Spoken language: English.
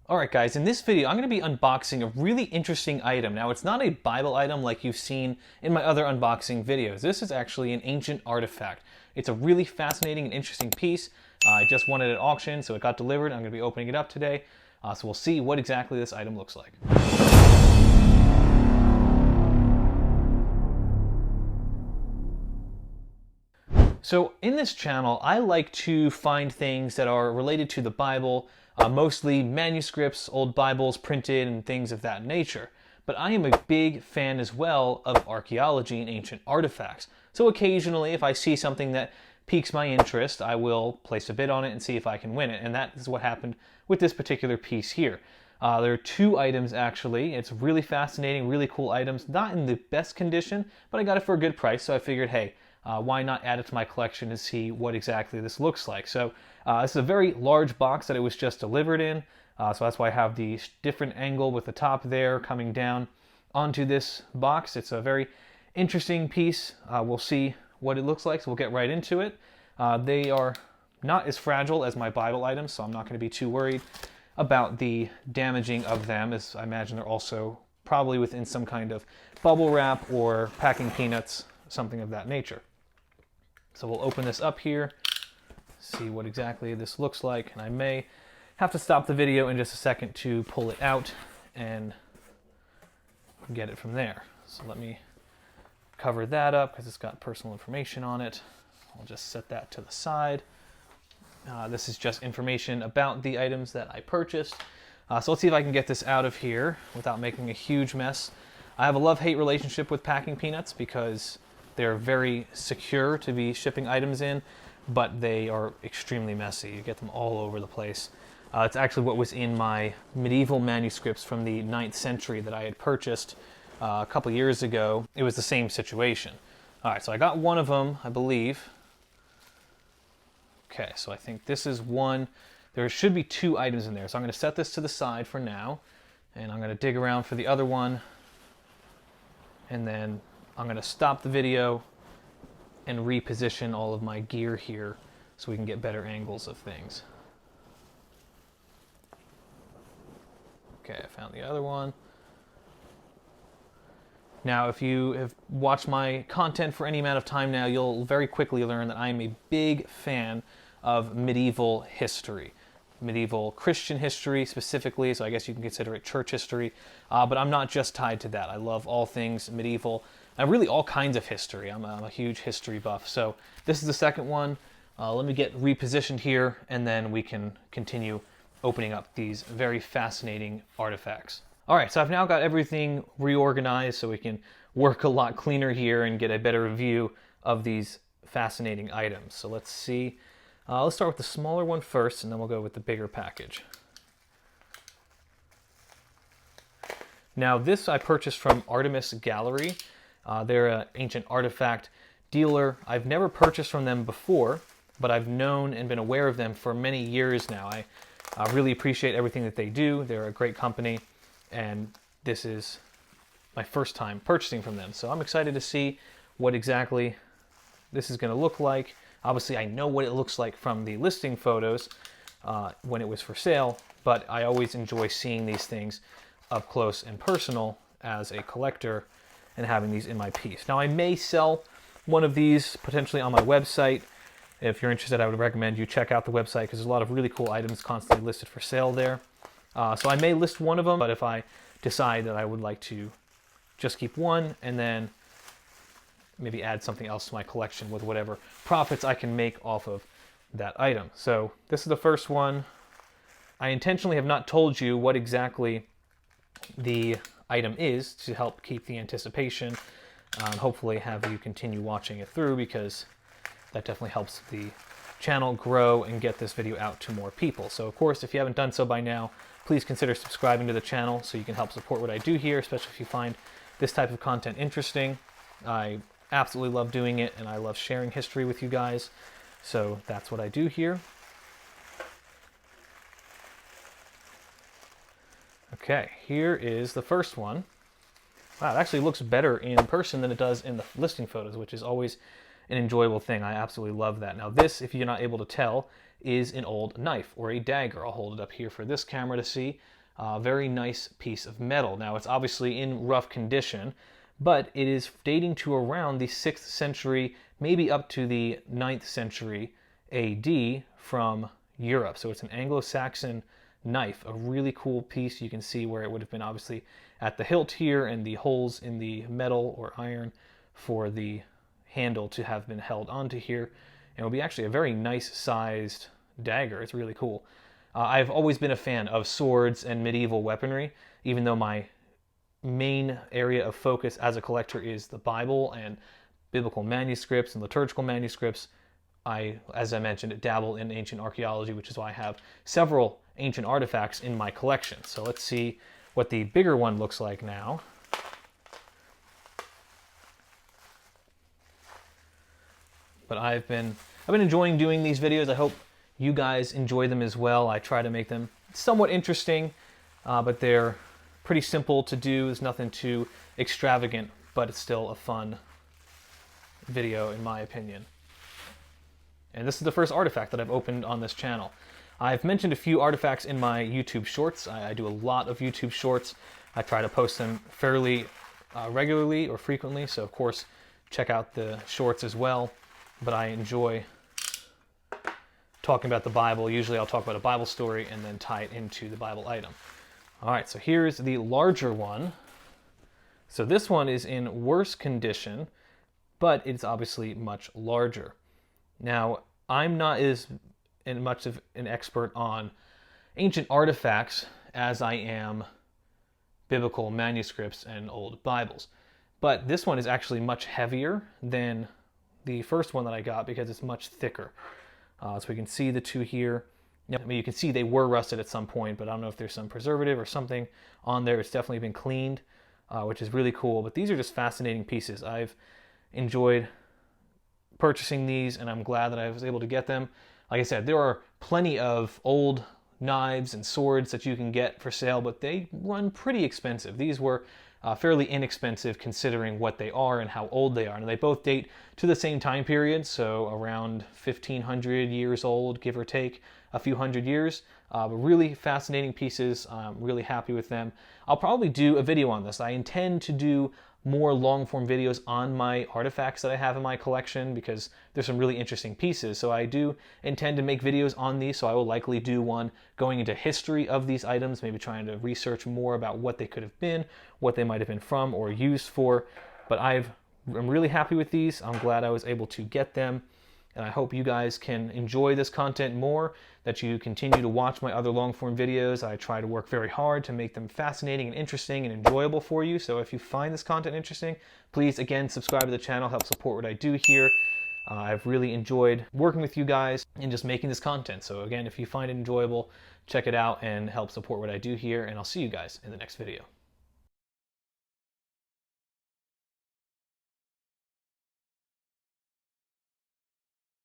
Alright guys, in this video I'm going to be unboxing a really interesting item. Now it's not a Bible item like you've seen in my other unboxing videos. This is actually an ancient artifact. It's a really fascinating and interesting piece. I just won it at auction, so it got delivered. I'm going to be opening it up today. So we'll see what exactly this item looks like. So in this channel, I like to find things that are related to the Bible, mostly manuscripts, old Bibles printed, and things of that nature. But I am a big fan as well of archaeology and ancient artifacts. So occasionally, if I see something that piques my interest, I will place a bid on it and see if I can win it. And that is what happened with this particular piece here. There are two items actually. It's really fascinating, really cool items. Not in the best condition, but I got it for a good price, so I figured, hey, why not add it to my collection and see what exactly this looks like. So this is a very large box that it was just delivered in. So that's why I have the different angle with the top there coming down onto this box. It's a very interesting piece. We'll see what it looks like, so we'll get right into it. They are not as fragile as my Bible items, so I'm not going to be too worried about the damaging of them, as I imagine they're also probably within some kind of bubble wrap or packing peanuts, something of that nature. So we'll open this up here, see what exactly this looks like, and I may have to stop the video in just a second to pull it out and get it from there. So let me cover that up because it's got personal information on it. I'll just set that to the side. This is just information about the items that I purchased. So let's see if I can get this out of here without making a huge mess. I have a love-hate relationship with packing peanuts because they're very secure to be shipping items in, but they are extremely messy. You get them all over the place. It's actually what was in my medieval manuscripts from the 9th century that I had purchased a couple years ago. It was the same situation. All right, so I got one of them, I believe. Okay, so I think this is one. There should be two items in there, so I'm going to set this to the side for now, and I'm going to dig around for the other one, and then I'm going to stop the video and reposition all of my gear here so we can get better angles of things. Okay, I found the other one. Now, if you have watched my content for any amount of time now, you'll very quickly learn that I am a big fan of medieval history. Medieval Christian history specifically, so I guess you can consider it church history. But I'm not just tied to that. I love all things medieval, and really all kinds of history. I'm a huge history buff. So this is the second one. Let me get repositioned here, and then we can continue opening up these very fascinating artifacts. All right, so I've now got everything reorganized so we can work a lot cleaner here and get a better view of these fascinating items. So let's see. Let's start with the smaller one first, and then we'll go with the bigger package. Now, this I purchased from Artemis Gallery. They're an ancient artifact dealer. I've never purchased from them before, but I've known and been aware of them for many years now. I really appreciate everything that they do. They're a great company, and this is my first time purchasing from them. So I'm excited to see what exactly this is going to look like. Obviously, I know what it looks like from the listing photos when it was for sale, but I always enjoy seeing these things up close and personal as a collector and having these in my piece. Now, I may sell one of these potentially on my website. If you're interested, I would recommend you check out the website because there's a lot of really cool items constantly listed for sale there. So I may list one of them, but if I decide that I would like to just keep one and then maybe add something else to my collection with whatever profits I can make off of that item. So this is the first one. I intentionally have not told you what exactly the item is to help keep the anticipation and hopefully have you continue watching it through, because that definitely helps the channel grow and get this video out to more people. So of course, if you haven't done so by now, please consider subscribing to the channel so you can help support what I do here, especially if you find this type of content interesting. I absolutely love doing it, and I love sharing history with you guys. So that's what I do here. Okay, here is the first one. Wow, it actually looks better in person than it does in the listing photos, which is always an enjoyable thing. I absolutely love that. Now this, if you're not able to tell, is an old knife or a dagger. I'll hold it up here for this camera to see. Very nice piece of metal. Now it's obviously in rough condition, but it is dating to around the 6th century, maybe up to the 9th century AD from Europe. So it's an Anglo-Saxon knife, a really cool piece. You can see where it would have been obviously at the hilt here and the holes in the metal or iron for the handle to have been held onto here. And it will be actually a very nice sized dagger. It's really cool. I've always been a fan of swords and medieval weaponry, even though my main area of focus as a collector is the Bible and biblical manuscripts and liturgical manuscripts. As I mentioned, dabble in ancient archaeology, which is why I have several ancient artifacts in my collection. So let's see what the bigger one looks like now. But I've been enjoying doing these videos. I hope you guys enjoy them as well. I try to make them somewhat interesting, but they're pretty simple to do. There's nothing too extravagant, but it's still a fun video in my opinion. And this is the first artifact that I've opened on this channel. I've mentioned a few artifacts in my YouTube shorts. I do a lot of YouTube shorts. I try to post them fairly regularly or frequently, so of course check out the shorts as well. But I enjoy talking about the Bible. Usually I'll talk about a Bible story and then tie it into the Bible item. All right, so here's the larger one. So this one is in worse condition, but it's obviously much larger. Now, I'm not as much of an expert on ancient artifacts as I am biblical manuscripts and old Bibles. But this one is actually much heavier than the first one that I got because it's much thicker. So we can see the two here. I mean, you can see they were rusted at some point, but I don't know if there's some preservative or something on there. It's definitely been cleaned, which is really cool. But these are just fascinating pieces. I've enjoyed purchasing these, and I'm glad that I was able to get them. Like I said, there are plenty of old knives and swords that you can get for sale, but they run pretty expensive. These were fairly inexpensive considering what they are and how old they are. And they both date to the same time period, so around 1,500 years old, give or take a few hundred years. But really fascinating pieces. I'm really happy with them. I'll probably do a video on this. I intend to do more long-form videos on my artifacts that I have in my collection because there's some really interesting pieces. So I do intend to make videos on these, so I will likely do one going into history of these items, maybe trying to research more about what they could have been, what they might have been from or used for. But I'm really happy with these. I'm glad I was able to get them. And I hope you guys can enjoy this content more, that you continue to watch my other long-form videos. I try to work very hard to make them fascinating and interesting and enjoyable for you. So if you find this content interesting, please, again, subscribe to the channel, help support what I do here. I've really enjoyed working with you guys and just making this content. So again, if you find it enjoyable, check it out and help support what I do here. And I'll see you guys in the next video.